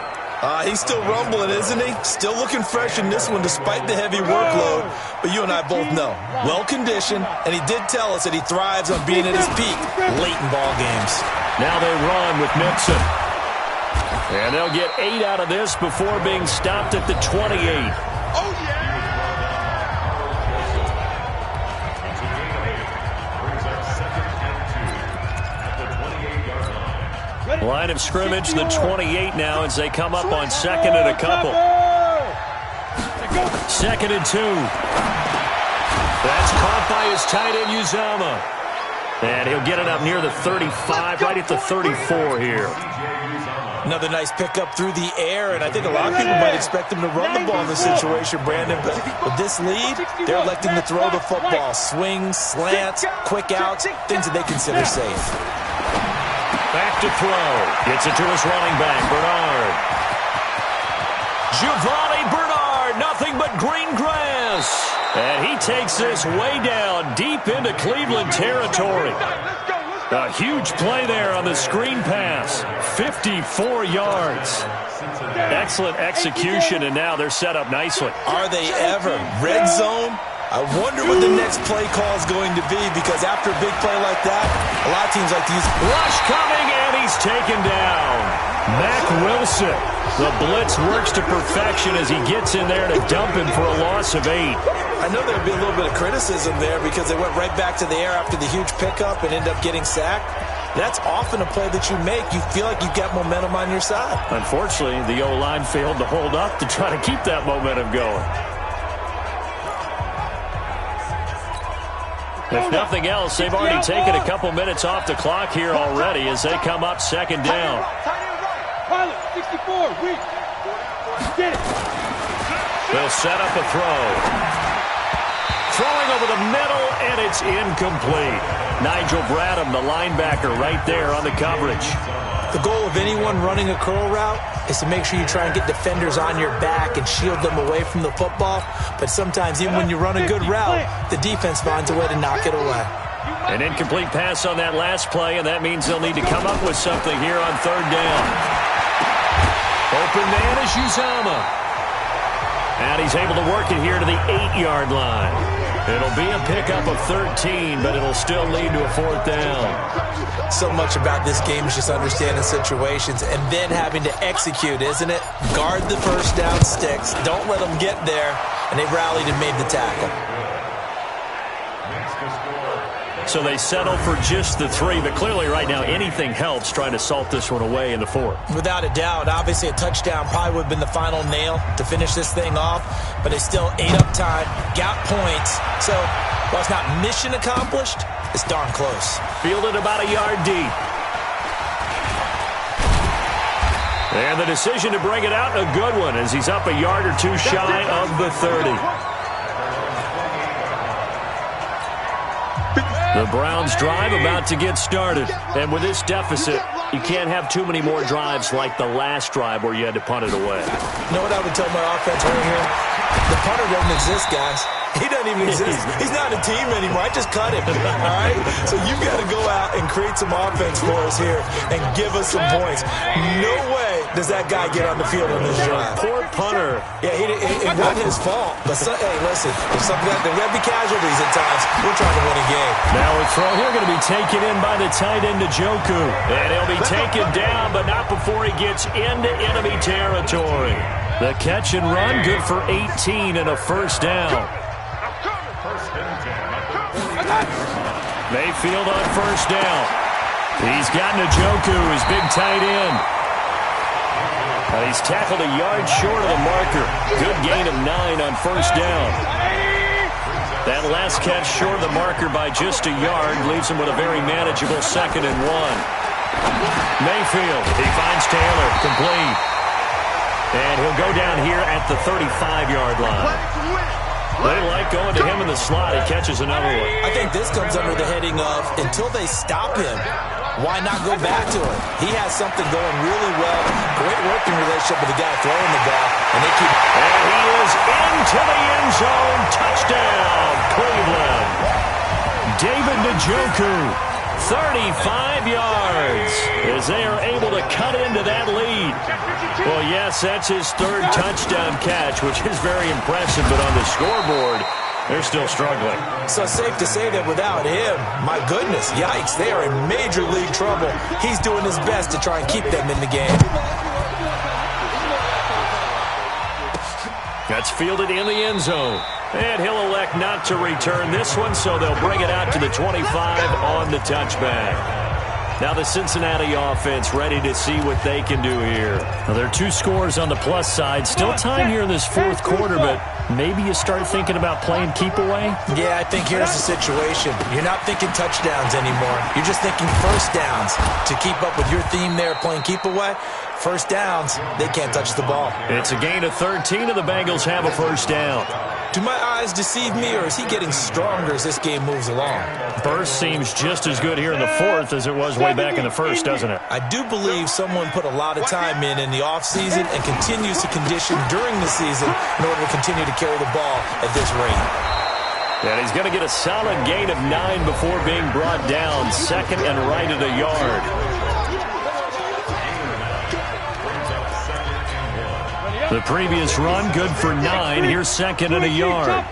He's still rumbling, isn't he? Still looking fresh in this one despite the heavy workload. But you and I both know, well-conditioned, and he did tell us that he thrives on being at his peak late in ball games. Now they run with Mixon. And they'll get 8 out of this before being stopped at the 28. Oh, yeah! Line of scrimmage, the 28 now as they come up on second and a couple. Second and 2. That's caught by his tight end, Uzama. And he'll get it up near the 35, right at the 34 here. Another nice pickup through the air, and I think a lot of people might expect him to run the ball in this situation, Brandon. But with this lead, they're electing to throw the football. Swings, slants, quick outs, things that they consider safe. Back to throw. Gets it to his running back, Bernard. Giovanni Bernard, nothing but green grass. And he takes this way down, deep into Cleveland territory. A huge play there on the screen pass. 54 yards. Excellent execution, and now they're set up nicely. Are they ever? Red zone? I wonder what the next play call is going to be, because after a big play like that, a lot of teams like to use... Rush coming, and he's taken down. Mack Wilson. The blitz works to perfection as he gets in there to dump him for a loss of 8. I know there'd be a little bit of criticism there because they went right back to the air after the huge pickup and ended up getting sacked. That's often a play that you make. You feel like you've got momentum on your side. Unfortunately, the O-line failed to hold up to try to keep that momentum going. If nothing else, they've already taken a couple minutes off the clock here already as they come up second down. Pilot, 64, weak. Get it. They'll set up a throw. Throwing over the middle, and it's incomplete. Nigel Bradham, the linebacker, right there on the coverage. The goal of anyone running a curl route is to make sure you try and get defenders on your back and shield them away from the football. But sometimes, even when you run a good route, the defense finds a way to knock it away. An incomplete pass on that last play, and that means they'll need to come up with something here on third down. Open man is Uzama. And he's able to work it here to the 8-yard line. It'll be a pickup of 13, but it'll still lead to a fourth down. So much about this game is just understanding situations and then having to execute, isn't it? Guard the first down sticks. Don't let them get there. And they rallied and made the tackle. Next to score, So they settle for just the 3, but clearly right now anything helps trying to salt this one away in the 4th. Without a doubt, obviously a touchdown probably would have been the final nail to finish this thing off, but they still ate up time, got points. So while it's not mission accomplished, it's darn close. Fielded about a yard deep. And the decision to bring it out, a good one, as he's up a yard or 2 shy of the 30. The Browns drive about to get started. And with this deficit, you can't have too many more drives like the last drive where you had to punt it away. You know what I would tell my offense right here? The punter doesn't exist, guys. He doesn't even exist. He's not a team anymore. I just cut him. All right? So you've got to go out and create some offense for us here and give us some points. No way does that guy get on the field on this drive. Poor punter. Yeah, it wasn't his fault. But, hey, listen, there's got to be casualties at times. We're trying to win a game. Now a throw here going to be taken in by the tight end, Njoku. And he'll be taken down, but not before he gets into enemy territory. The catch and run, good for 18 and a first down. Mayfield on first down. He's got Njoku, his big tight end. He's tackled a yard short of the marker. Good gain of 9 on first down. That last catch short of the marker by just a yard leaves him with a very manageable 2nd and 1. Mayfield, he finds Taylor, complete. And he'll go down here at the 35-yard line. They like going to him in the slot. He catches another one. I think this comes under the heading of until they stop him, why not go back to him? He has something going really well. Great working relationship with the guy throwing the ball. And they keep... And he is into the end zone. Touchdown, Cleveland. David Njoku, 35 yards, as they are able to cut into that lead. Well, yes, that's his 3rd touchdown catch, which is very impressive, but on the scoreboard, they're still struggling. So safe to say that without him, my goodness, yikes, they are in major league trouble. He's doing his best to try and keep them in the game. That's fielded in the end zone. And he'll elect not to return this one, so they'll bring it out to the 25 on the touchback. Now the Cincinnati offense ready to see what they can do here. Now there are 2 scores on the plus side. Still time here in this 4th quarter, but maybe you start thinking about playing keep away? Yeah, I think here's the situation. You're not thinking touchdowns anymore. You're just thinking first downs. To keep up with your theme there, playing keep away, first downs, they can't touch the ball. It's a gain of 13, and the Bengals have a first down. Do my eyes deceive me, or is he getting stronger as this game moves along? Burst seems just as good here in the 4th as it was way back in the 1st, doesn't it? I do believe someone put a lot of time in the offseason and continues to condition during the season in order to continue to carry the ball at this rate. And he's going to get a solid gain of 9 before being brought down. 2nd and right at a yard. The previous run, good for 9. Here's 2nd and a yard.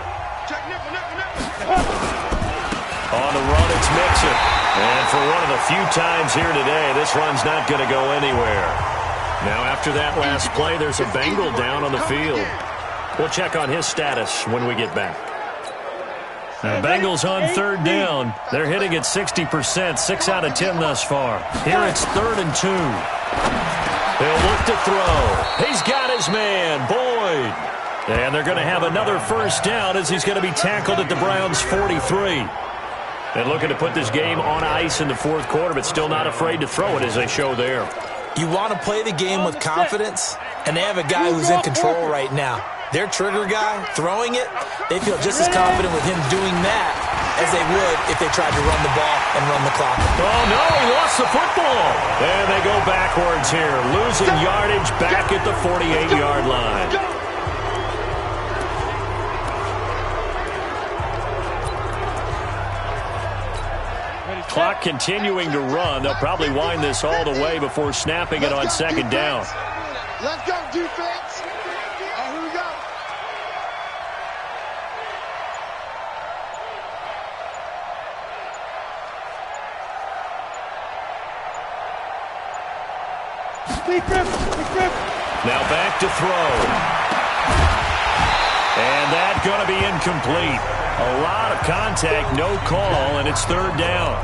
On the run, it's Mixon. And for one of the few times here today, this run's not going to go anywhere. Now, after that last play, there's a Bengal down on the field. We'll check on his status when we get back. The Bengals on 3rd down. They're hitting at 60%, 6 out of 10 thus far. Here it's 3rd and 2. He'll look to throw. He's got his man, Boyd. And they're going to have another first down as he's going to be tackled at the Browns' 43. And looking to put this game on ice in the 4th quarter, but still not afraid to throw it as they show there. You want to play the game with confidence, and they have a guy who's in control right now. Their trigger guy, throwing it, they feel just as confident with him doing that as they would if they tried to run the ball and run the clock. Oh, no, he lost the football. And they go backwards here, losing yardage back at the 48-yard line. Clock continuing to run. They'll probably wind this all the way before snapping it on 2nd down. Let's go, defense. Here we go. Now Now back to throw. And that's going to be incomplete. A lot of contact, no call, and it's third down.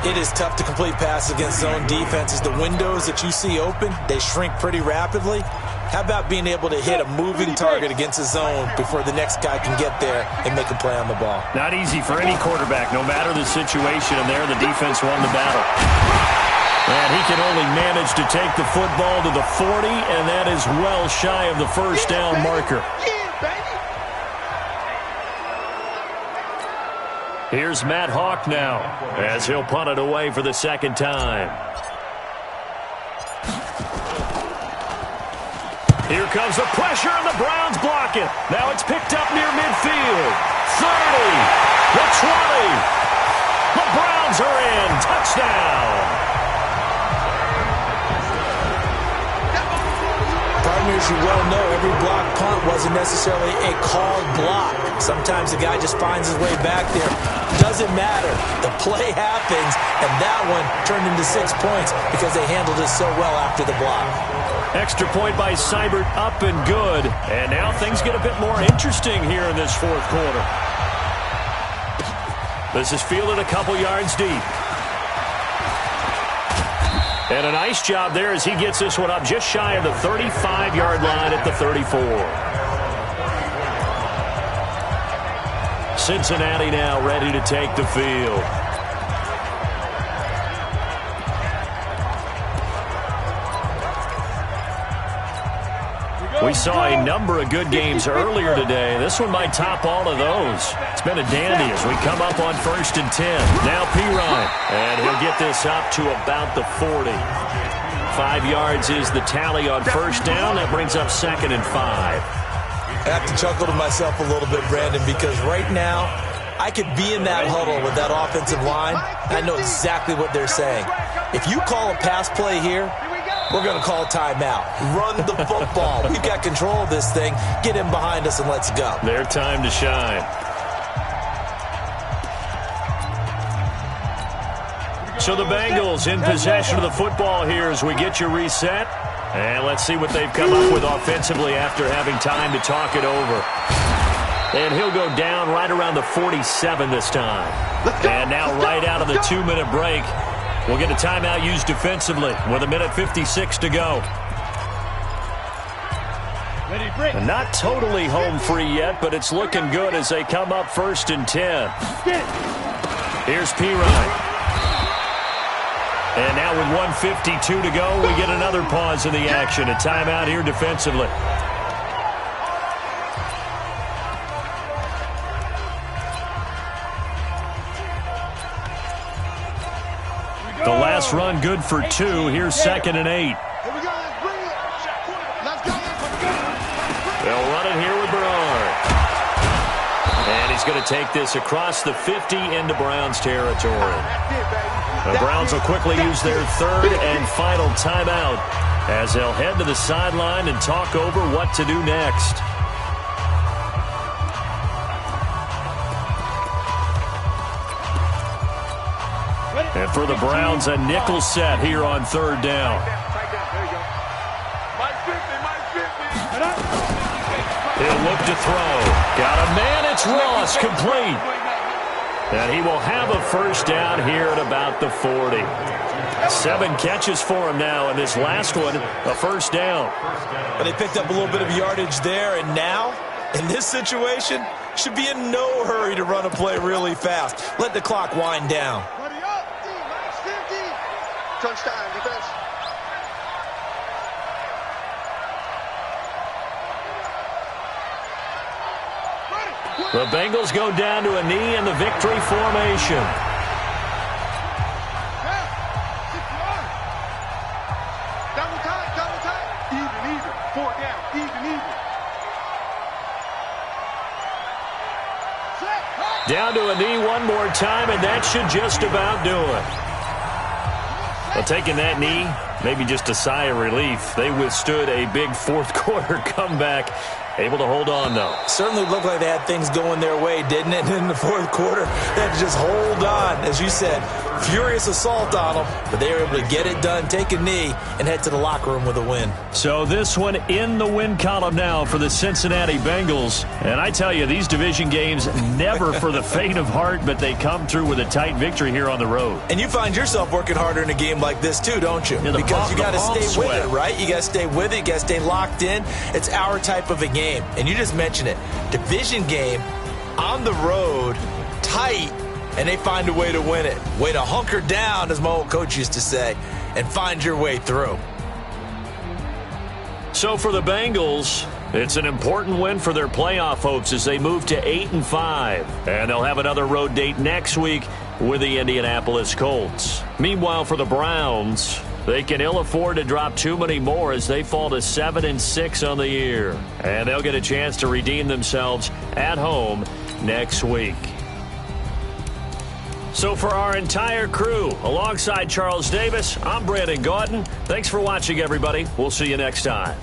It is tough to complete passes against zone defenses. The windows that you see open, they shrink pretty rapidly. How about being able to hit a moving target against a zone before the next guy can get there and make a play on the ball? Not easy for any quarterback, no matter the situation, and there the defense won the battle. And he can only manage to take the football to the 40, and that is well shy of the first down marker. Here's Matt Hawk now, as he'll punt it away for the second time. Here comes the pressure, and the Browns block it. Now it's picked up near midfield. 30, the 20. The Browns are in. Touchdown. Partners, you well know every block punt wasn't necessarily a called block. Sometimes the guy just finds his way back there. Doesn't matter. The play happens, and that one turned into 6 points because they handled it so well after the block. Extra point by Seibert, up and good. And now things get a bit more interesting here in this fourth quarter. This is fielded a couple yards deep. And a nice job there as he gets this one up just shy of the 35-yard line at the 34. Cincinnati now ready to take the field. We saw a number of good games earlier today. This one might top all of those. It's been a dandy as we come up on 1st and 10. Now Pirine, and he'll get this up to about the 40. 5 yards is the tally on first down. That brings up 2nd and 5. I have to chuckle to myself a little bit, Brandon, because right now I could be in that huddle with that offensive line. I know exactly what they're saying. If you call a pass play here, we're going to call timeout. Run the football. We've got control of this thing. Get in behind us and let's go. Their time to shine. So the Bengals in possession of the football here as we get you reset. And let's see what they've come up with offensively after having time to talk it over. And he'll go down right around the 47 this time. And now right out of the 2-minute break, we'll get a timeout used defensively with 1:56 to go. And not totally home free yet, but it's looking good as they come up 1st and 10. Here's Pirine. And now with 1:52 to go, we get another pause in the action. A timeout here defensively. The last run good for 2. Here's 2nd and 8. Here we go. Let's bring it. Let's go. They'll run it here with Bernard. And he's going to take this across the 50 into Browns territory. The Browns will quickly use their 3rd and final timeout as they'll head to the sideline and talk over what to do next. And for the Browns, a nickel set here on 3rd down. He'll look to throw. Got a man. It's Ross, complete. And he will have a first down here at about the 40. 7 catches for him now, and this last one, a first down. But they picked up a little bit of yardage there, and now, in this situation, should be in no hurry to run a play really fast. Let the clock wind down. Touchdown, defense. The Bengals go down to a knee in the victory formation. Double time. Even. 4th down, even. Down to a knee one more time, and that should just about do it. Well, taking that knee, maybe just a sigh of relief. They withstood a big fourth quarter comeback Able to hold on, though. Certainly looked like they had things going their way, didn't it? And in the fourth quarter, they had to just hold on. As you said, furious assault on them, but they were able to get it done, take a knee, and head to the locker room with a win. So this one in the win column now for the Cincinnati Bengals. And I tell you, these division games, never for the faint of heart, but they come through with a tight victory here on the road. And you find yourself working harder in a game like this, too, don't you? Yeah, because you got to stay with it, right? You got to stay with it. You got to stay locked in. It's our type of a game. And you just mentioned it. Division game, on the road, tight, and they find a way to win it. Way to hunker down, as my old coach used to say, and find your way through. So for the Bengals, it's an important win for their playoff hopes as they move to 8-5. And they'll have another road date next week with the Indianapolis Colts. Meanwhile, for the Browns, they can ill afford to drop too many more as they fall to 7-6 on the year. And they'll get a chance to redeem themselves at home next week. So for our entire crew, alongside Charles Davis, I'm Brandon Gautin. Thanks for watching, everybody. We'll see you next time.